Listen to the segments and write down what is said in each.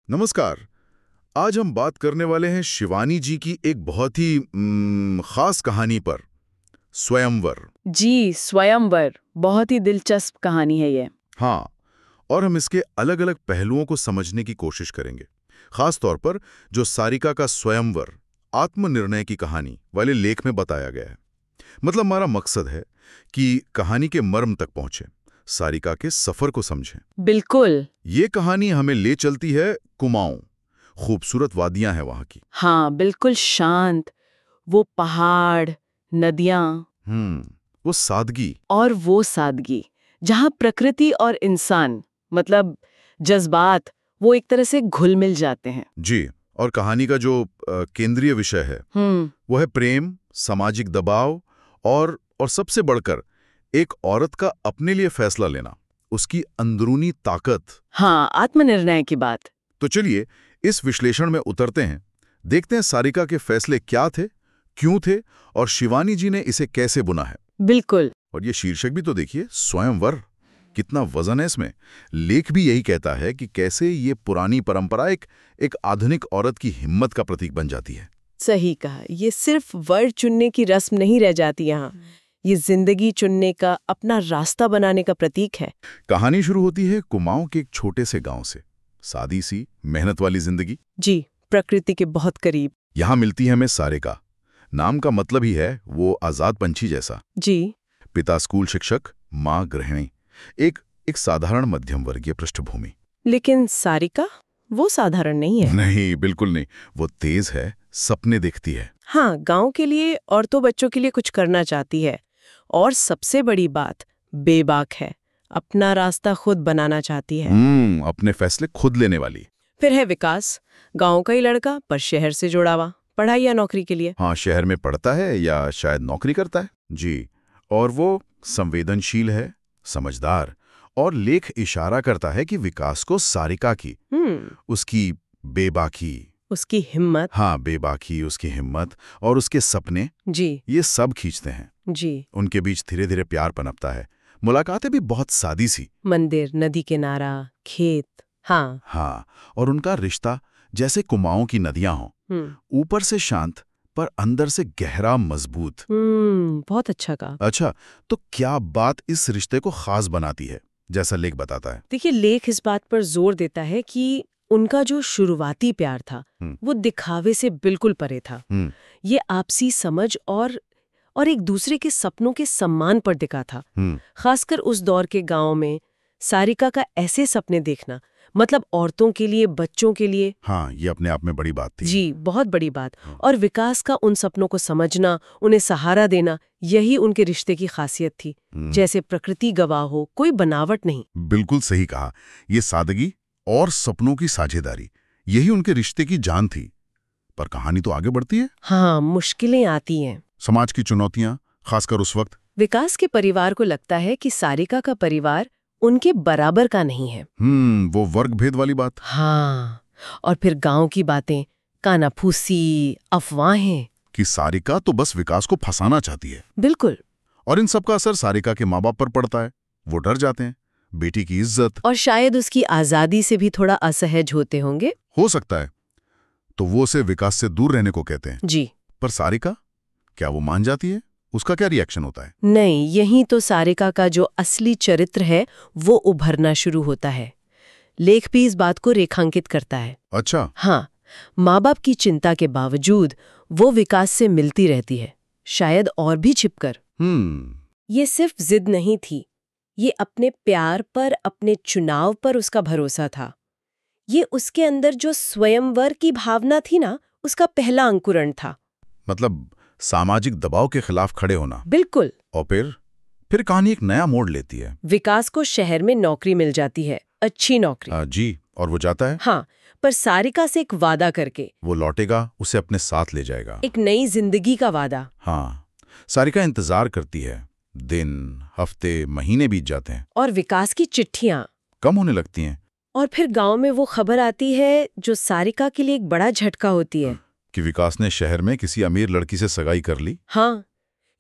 नमस्कार। आज हम बात करने वाले हैं शिवानी जी की एक बहुत ही खास कहानी पर, स्वयंवर। जी, स्वयंवर बहुत ही दिलचस्प कहानी है ये। हाँ, और हम इसके अलग अलग पहलुओं को समझने की कोशिश करेंगे। खास तौर पर जो सारिका का स्वयंवर आत्मनिर्णय की कहानी वाले लेख में बताया गया है। मतलब हमारा मकसद है कि कहानी के मर्म तक पहुंचे, सारिका के सफर को समझें। बिल्कुल। ये कहानी हमें ले चलती है कुमाऊं। खूबसूरत वादियां हैं वहां की। हाँ, बिल्कुल शांत। वो पहाड़, नदियाँ वो सादगी। और वो सादगी, जहाँ प्रकृति और इंसान, मतलब जज्बात, वो एक तरह से घुल मिल जाते हैं। जी, और कहानी का जो केंद्रीय विषय है वो है प्रेम, सामाजिक दबाव और सबसे बढ़कर एक औरत का अपने लिए फैसला लेना, उसकी अंदरूनी ताकत। हाँ, आत्मनिर्णय की बात। तो चलिए इस विश्लेषण में उतरते हैं, देखते हैं सारिका के फैसले क्या थे, क्यों थे और शिवानी जी ने इसे कैसे बुना है। बिल्कुल। और ये शीर्षक भी तो देखिए, स्वयंवर। कितना वजन है इसमें। लेख भी यही कहता है कि कैसे ये पुरानी परंपरा एक आधुनिक औरत की हिम्मत का प्रतीक बन जाती है। सही कहा। ये सिर्फ वर चुनने की रस्म नहीं रह जाती यहाँ, ये जिंदगी चुनने का, अपना रास्ता बनाने का प्रतीक है। कहानी शुरू होती है कुमाऊं के एक छोटे से गांव से। सादी सी, मेहनत वाली जिंदगी। जी, प्रकृति के बहुत करीब। यहाँ मिलती है हमें सारिका। नाम का मतलब ही है वो आजाद पंछी जैसा। जी। पिता स्कूल शिक्षक, माँ गृहिणी। एक साधारण मध्यम वर्गीय पृष्ठभूमि। लेकिन सारिका वो साधारण नहीं है। नहीं, बिल्कुल नहीं। वो तेज है, सपने देखती है। हाँ, गांव के लिए, औरतों बच्चों के लिए कुछ करना चाहती है। और सबसे बड़ी बात, बेबाक है, अपना रास्ता खुद बनाना चाहती है। अपने फैसले खुद लेने वाली। फिर है विकास, गांव का ही लड़का पर शहर से जुड़ा हुआ, पढ़ाई या नौकरी के लिए। हाँ, शहर में पढ़ता है या शायद नौकरी करता है। जी, और वो संवेदनशील है, समझदार। और लेख इशारा करता है कि विकास को सारिका की, उसकी बेबाकी, उसकी हिम्मत। हाँ, बेबाकी, उसकी हिम्मत और उसके सपने, जी। ये सब खींचते हैं। जी। उनके बीच धीरे धीरे प्यार पनपता है। मुलाकातें भी बहुत सादी सी। मंदिर, नदी किनारा, खेत। हाँ, और उनका रिश्ता जैसे कुमाऊं की नदियां हों, ऊपर से शांत पर अंदर से गहरा, मजबूत। बहुत अच्छा कहा। अच्छा, तो क्या बात इस रिश्ते को खास बनाती है, जैसा लेख बताता है? देखिए, लेख इस बात पर जोर देता है कि उनका जो शुरुआती प्यार था वो दिखावे से बिल्कुल परे था। ये आपसी समझ और एक दूसरे के सपनों के सम्मान पर दिखा था। खासकर उस दौर के गांव में सारिका का ऐसे सपने देखना, मतलब औरतों के लिए, बच्चों के लिए। हाँ, ये अपने आप में बड़ी बात थी। जी, बहुत बड़ी बात। और विकास का उन सपनों को समझना, उन्हें सहारा देना, यही उनके रिश्ते की खासियत थी। जैसे प्रकृति गवाह हो, कोई बनावट नहीं। बिल्कुल सही कहा। ये सादगी और सपनों की साझेदारी, यही उनके रिश्ते की जान थी। पर कहानी तो आगे बढ़ती है। हाँ, मुश्किलें आती हैं। समाज की चुनौतियां, खासकर उस वक्त। विकास के परिवार को लगता है कि सारिका का परिवार उनके बराबर का नहीं है। वो वर्ग भेद वाली बात। हाँ, और फिर गांव की बातें, कानाफूसी, अफवाहें कि सारिका तो बस विकास को फंसाना चाहती है। बिल्कुल। और इन सब का असर सारिका के माँ बाप पर पड़ता है। वो डर जाते हैं, बेटी की इज्जत और शायद उसकी आजादी से भी थोड़ा असहज होते होंगे। हो सकता है। तो वो उसे विकास से दूर रहने को कहते हैं। जी। पर सारिका, क्या वो मान जाती है? उसका क्या रिएक्शन होता है? नहीं, यही तो सारिका का जो असली चरित्र है वो उभरना शुरू होता है। लेख भी इस बात को रेखांकित करता है। अच्छा। हाँ, माँ बाप की चिंता के बावजूद वो विकास से मिलती रहती है, शायद और भी छिपकर। ये सिर्फ जिद नहीं थी, ये अपने प्यार पर, अपने चुनाव पर उसका भरोसा था। ये उसके अंदर जो स्वयंवर की भावना थी ना, उसका पहला अंकुरण था। मतलब सामाजिक दबाव के खिलाफ खड़े होना। बिल्कुल। और फिर कहानी एक नया मोड़ लेती है। विकास को शहर में नौकरी मिल जाती है, अच्छी नौकरी। जी, और वो जाता है। हाँ, पर सारिका से एक वादा करके। वो लौटेगा, उसे अपने साथ ले जाएगा। एक नई जिंदगी का वादा। हाँ, सारिका इंतजार करती है। दिन, हफ्ते, महीने बीत जाते हैं। और विकास की चिट्ठियां कम होने लगती हैं। और फिर गांव में वो खबर आती है जो सारिका के लिए एक बड़ा झटका होती है कि विकास ने शहर में किसी अमीर लड़की से सगाई कर ली। हाँ,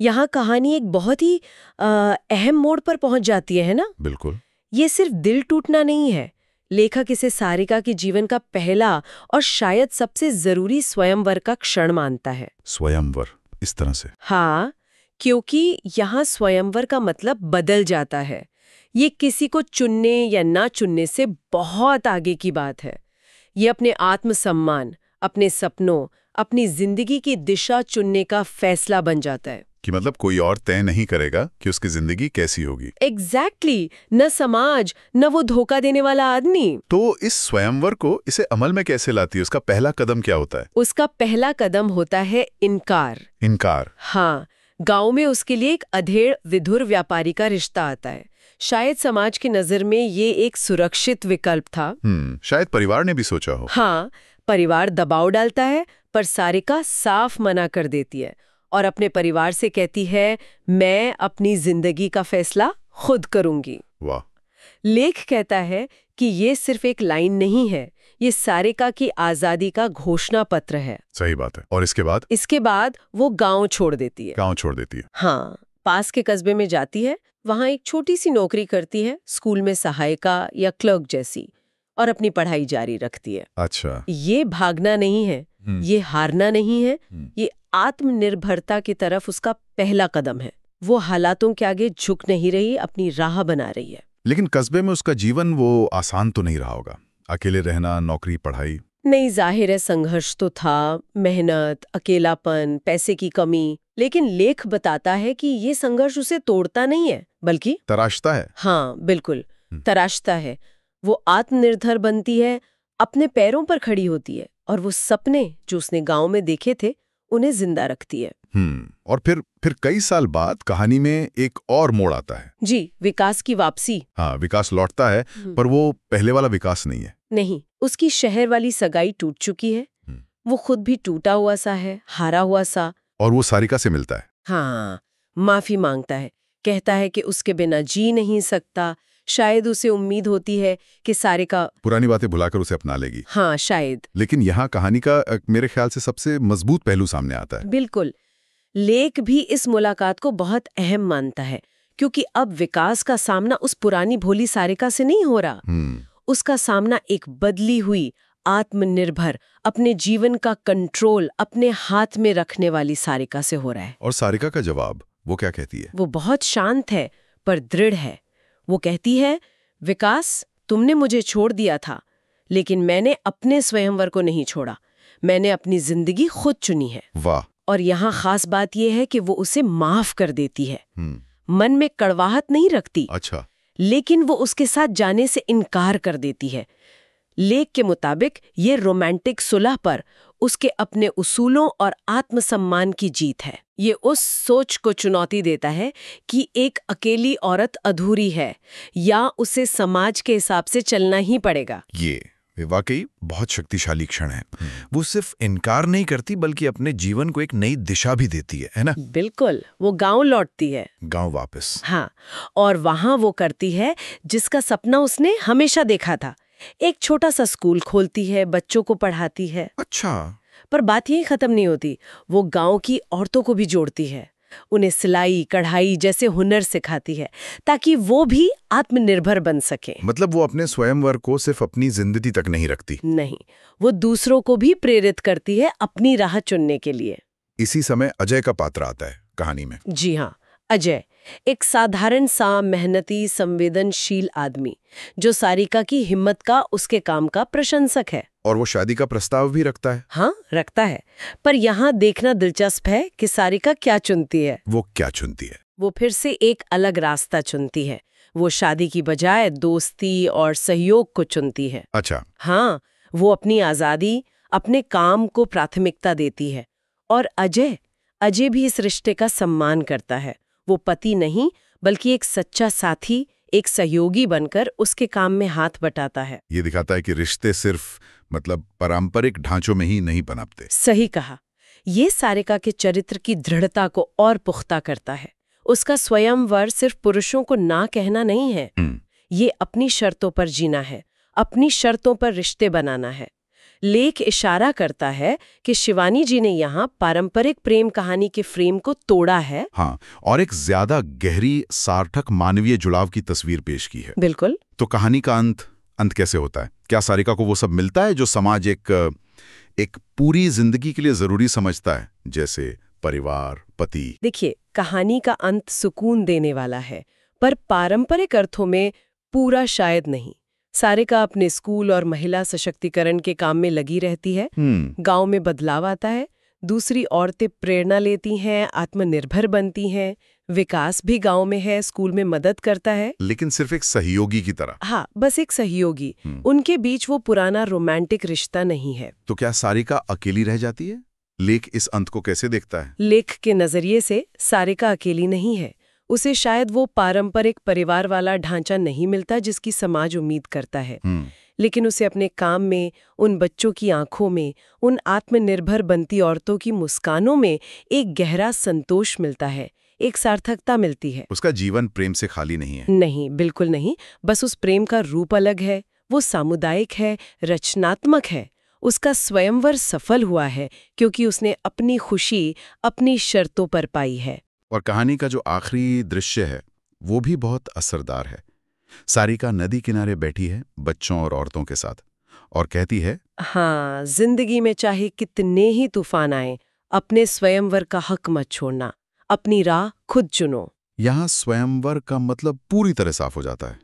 यहाँ कहानी एक बहुत ही अहम मोड़ पर पहुंच जाती है ना? बिल्कुल। ये सिर्फ दिल टूटना नहीं है, लेखक इसे सारिका के जीवन का पहला और शायद सबसे जरूरी स्वयंवर का क्षण मानता है। स्वयंवर, इस तरह से? हाँ, क्योंकि यहाँ स्वयंवर का मतलब बदल जाता है। ये किसी को चुनने या ना चुनने से बहुत आगे की बात है। ये अपने आत्मसम्मान, अपने सपनों, अपनी जिंदगी की दिशा चुनने का फैसला बन जाता है। कि मतलब कोई और तय नहीं करेगा कि उसकी जिंदगी कैसी होगी। एग्जैक्टली, न समाज, न वो धोखा देने वाला आदमी। तो इस स्वयंवर को इसे अमल में कैसे लाती है? उसका पहला कदम क्या होता है? उसका पहला कदम होता है इनकार। इनकार? हाँ, गांव में उसके लिए एक अधेड़ विधुर व्यापारी का रिश्ता आता है। शायद समाज की नजर में ये एक सुरक्षित विकल्प था। शायद परिवार ने भी सोचा हो। हाँ, परिवार दबाव डालता है, पर सारिका साफ मना कर देती है और अपने परिवार से कहती है, मैं अपनी जिंदगी का फैसला खुद करूंगी। वाह। लेख कहता है कि ये सिर्फ एक लाइन नहीं है, ये सारिका की आजादी का घोषणा पत्र है। सही बात है। और इसके बाद? इसके बाद वो गांव छोड़ देती है। गांव छोड़ देती है? हाँ, पास के कस्बे में जाती है, वहां एक छोटी सी नौकरी करती है, स्कूल में सहायिका या क्लर्क जैसी, और अपनी पढ़ाई जारी रखती है। अच्छा। ये भागना नहीं है, ये हारना नहीं है, ये आत्मनिर्भरता की तरफ उसका पहला कदम है। वो हालातों के आगे झुक नहीं रही, अपनी राह बना रही है। लेकिन कस्बे में उसका जीवन वो आसान तो नहीं रहा होगा। अकेले रहना, नौकरी, पढ़ाई। नहीं, जाहिर है संघर्ष तो था, मेहनत, अकेलापन, पैसे की कमी। लेकिन लेख बताता है कि ये संघर्ष उसे तोड़ता नहीं है, बल्कि तराशता है। हाँ, बिल्कुल, तराशता है। वो आत्मनिर्भर बनती है, अपने पैरों पर खड़ी होती है, और वो सपने जो उसने गांव में देखे थे उन्हें जिंदा रखती है। और फिर कई साल बाद कहानी में एक और मोड़ आता है। जी, विकास की वापसी। हाँ, विकास लौटता है, पर वो पहले वाला विकास नहीं है। नहीं, उसकी शहर वाली सगाई टूट चुकी है। वो खुद भी टूटा हुआ सा है, हारा हुआ सा। और वो सारिका से मिलता है। हाँ, माफी मांगता है, कहता है कि उसके बिना जी नहीं सकता। शायद उसे उम्मीद होती है कि सारिका पुरानी बातें भुलाकर उसे अपना लेगी। हाँ, शायद। लेकिन यहाँ कहानी का मेरे ख्याल से सबसे मजबूत पहलू सामने आता है। बिल्कुल। लेख भी इस मुलाकात को बहुत अहम मानता है, क्योंकि अब विकास का सामना उस पुरानी भोली सारिका से नहीं हो रहा। उसका सामना एक बदली हुई, आत्मनिर्भर, अपने जीवन का कंट्रोल अपने हाथ में रखने वाली सारिका से हो रहा है। और सारिका का जवाब, वो क्या कहती है? वो बहुत शांत है, पर दृढ़ है। वो कहती है, विकास, तुमने मुझे छोड़ दिया था, लेकिन मैंने अपने स्वयंवर को नहीं छोड़ा। मैंने अपनी जिंदगी खुद चुनी है। वाह। और यहाँ खास बात यह है कि वो उसे माफ कर देती है। मन में कड़वाहट नहीं रखती। अच्छा। लेकिन वो उसके साथ जाने से इनकार कर देती है। लेख के मुताबिक ये रोमांटिक सुलह पर उसके अपने उसूलों और आत्मसम्मान की जीत है। ये उस सोच को चुनौती देता है कि एक अकेली औरत अधूरी है, या उसे समाज के हिसाब से चलना ही पड़ेगा। ये वाकई बहुत शक्तिशाली क्षण है। वो सिर्फ इनकार नहीं करती, बल्कि अपने जीवन को एक नई दिशा भी देती है ना? बिल्कुल। वो गांव लौटती है। गांव वापस। हाँ, और वहां वो करती है जिसका सपना उसने हमेशा देखा था। एक छोटा सा स्कूल खोलती है, बच्चों को पढ़ाती है। अच्छा। पर बात यही खत्म नहीं होती। वो गांव की औरतों को भी जोड़ती है, उन्हें सिलाई, कढ़ाई जैसे हुनर सिखाती है, ताकि वो भी आत्मनिर्भर बन सके। मतलब वो अपने स्वयंवर को सिर्फ अपनी जिंदगी तक नहीं रखती। नहीं, वो दूसरों को भी प्रेरित करती है अपनी राह चुनने के लिए। इसी समय अजय का पात्र आता है कहानी में। जी हाँ, अजय, एक साधारण सा मेहनती, संवेदनशील आदमी, जो सारिका की हिम्मत का, उसके काम का प्रशंसक है। और वो शादी का प्रस्ताव भी रखता है। हाँ, रखता है। पर यहाँ देखना दिलचस्प है कि सारिका क्या चुनती है। वो क्या चुनती है? वो फिर से एक अलग रास्ता चुनती है। वो शादी की बजाय दोस्ती और सहयोग को चुनती है। अच्छा। हाँ, वो अपनी आजादी, अपने काम को प्राथमिकता देती है। और अजय भी इस रिश्ते का सम्मान करता है। वो पति नहीं, बल्कि एक सच्चा साथी, एक सहयोगी बनकर उसके काम में हाथ बटाता है। ये दिखाता है कि रिश्ते सिर्फ पारंपरिक ढांचों में ही नहीं पनपते। सही कहा। ये सारिका के चरित्र की दृढ़ता को और पुख्ता करता है। उसका स्वयंवर सिर्फ पुरुषों को ना कहना नहीं है। ये अपनी शर्तों पर जीना है, अपनी शर्तों पर रिश्ते बनाना है। लेख इशारा करता है कि शिवानी जी ने यहाँ पारंपरिक प्रेम कहानी के फ्रेम को तोड़ा है। हाँ, और एक ज्यादा गहरी, सार्थक मानवीय जुड़ाव की तस्वीर पेश की है। बिल्कुल। तो कहानी का अंत अंत कैसे होता है? क्या सारिका को वो सब मिलता है जो समाज एक पूरी जिंदगी के लिए जरूरी समझता है, जैसे परिवार, पति? देखिए, कहानी का अंत सुकून देने वाला है, पर पारंपरिक अर्थों में पूरा शायद नहीं। सारिका अपने स्कूल और महिला सशक्तिकरण के काम में लगी रहती है। गांव में बदलाव आता है, दूसरी औरतें प्रेरणा लेती हैं, आत्मनिर्भर बनती हैं, विकास भी गांव में है, स्कूल में मदद करता है। लेकिन सिर्फ एक सहयोगी की तरह। हाँ, बस एक सहयोगी। उनके बीच वो पुराना रोमांटिक रिश्ता नहीं है। तो क्या सारिका अकेली रह जाती है? लेख इस अंत को कैसे देखता है? लेख के नजरिए से सारिका अकेली नहीं है। उसे शायद वो पारंपरिक परिवार वाला ढांचा नहीं मिलता जिसकी समाज उम्मीद करता है, लेकिन उसे अपने काम में, उन बच्चों की आंखों में, उन आत्मनिर्भर बनती औरतों की मुस्कानों में एक गहरा संतोष मिलता है, एक सार्थकता मिलती है। उसका जीवन प्रेम से खाली नहीं है। नहीं, बिल्कुल नहीं। बस उस प्रेम का रूप अलग है, वो सामुदायिक है, रचनात्मक है। उसका स्वयंवर सफल हुआ है क्योंकि उसने अपनी खुशी अपनी शर्तों पर पाई है। और कहानी का जो आखिरी दृश्य है वो भी बहुत असरदार है। सारिका नदी किनारे बैठी है बच्चों और औरतों के साथ और कहती है, हाँ, जिंदगी में चाहे कितने ही तूफान आए, अपने स्वयंवर का हक मत छोड़ना, अपनी राह खुद चुनो। यहाँ स्वयंवर का मतलब पूरी तरह साफ हो जाता है।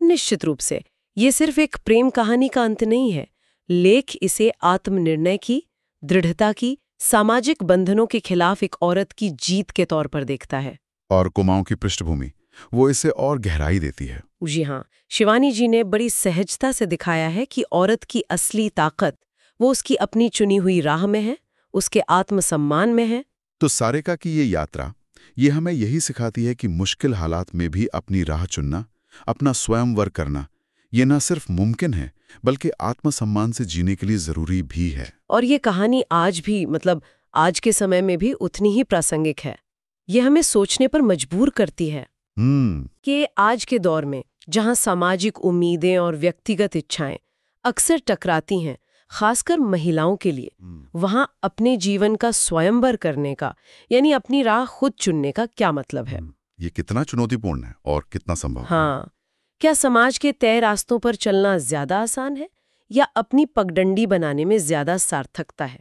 निश्चित रूप से ये सिर्फ एक प्रेम कहानी का अंत नहीं है। लेख इसे आत्मनिर्णय की, दृढ़ता की, सामाजिक बंधनों के खिलाफ एक औरत की जीत के तौर पर देखता है। और कुमाऊं की पृष्ठभूमि वो इसे और गहराई देती है। जी हाँ, शिवानी जी ने बड़ी सहजता से दिखाया है कि औरत की असली ताकत वो उसकी अपनी चुनी हुई राह में है, उसके आत्मसम्मान में है। तो सारिका की ये यात्रा ये हमें यही सिखाती है कि मुश्किल हालात में भी अपनी राह चुनना, अपना स्वयंवर करना, ये न सिर्फ मुमकिन है बल्कि आत्मसम्मान से जीने के लिए जरूरी भी है। और ये कहानी आज भी, मतलब आज के समय में भी उतनी ही प्रासंगिक है। ये हमें सोचने पर मजबूर करती है कि आज के दौर में जहां सामाजिक उम्मीदें और व्यक्तिगत इच्छाएं अक्सर टकराती हैं, खासकर महिलाओं के लिए, वहां अपने जीवन का स्वयंवर करने का, यानी अपनी राह खुद चुनने का क्या मतलब है। ये कितना चुनौतीपूर्ण है और कितना संभव है। हाँ, क्या समाज के तय रास्तों पर चलना ज्यादा आसान है या अपनी पगडंडी बनाने में ज्यादा सार्थकता है?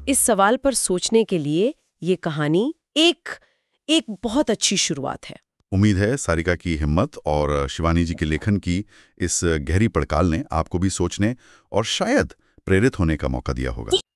इस सवाल पर सोचने के लिए ये कहानी एक बहुत अच्छी शुरुआत है। उम्मीद है सारिका की हिम्मत और शिवानी जी के लेखन की इस गहरी पड़ताल ने आपको भी सोचने और शायद प्रेरित होने का मौका दिया होगा।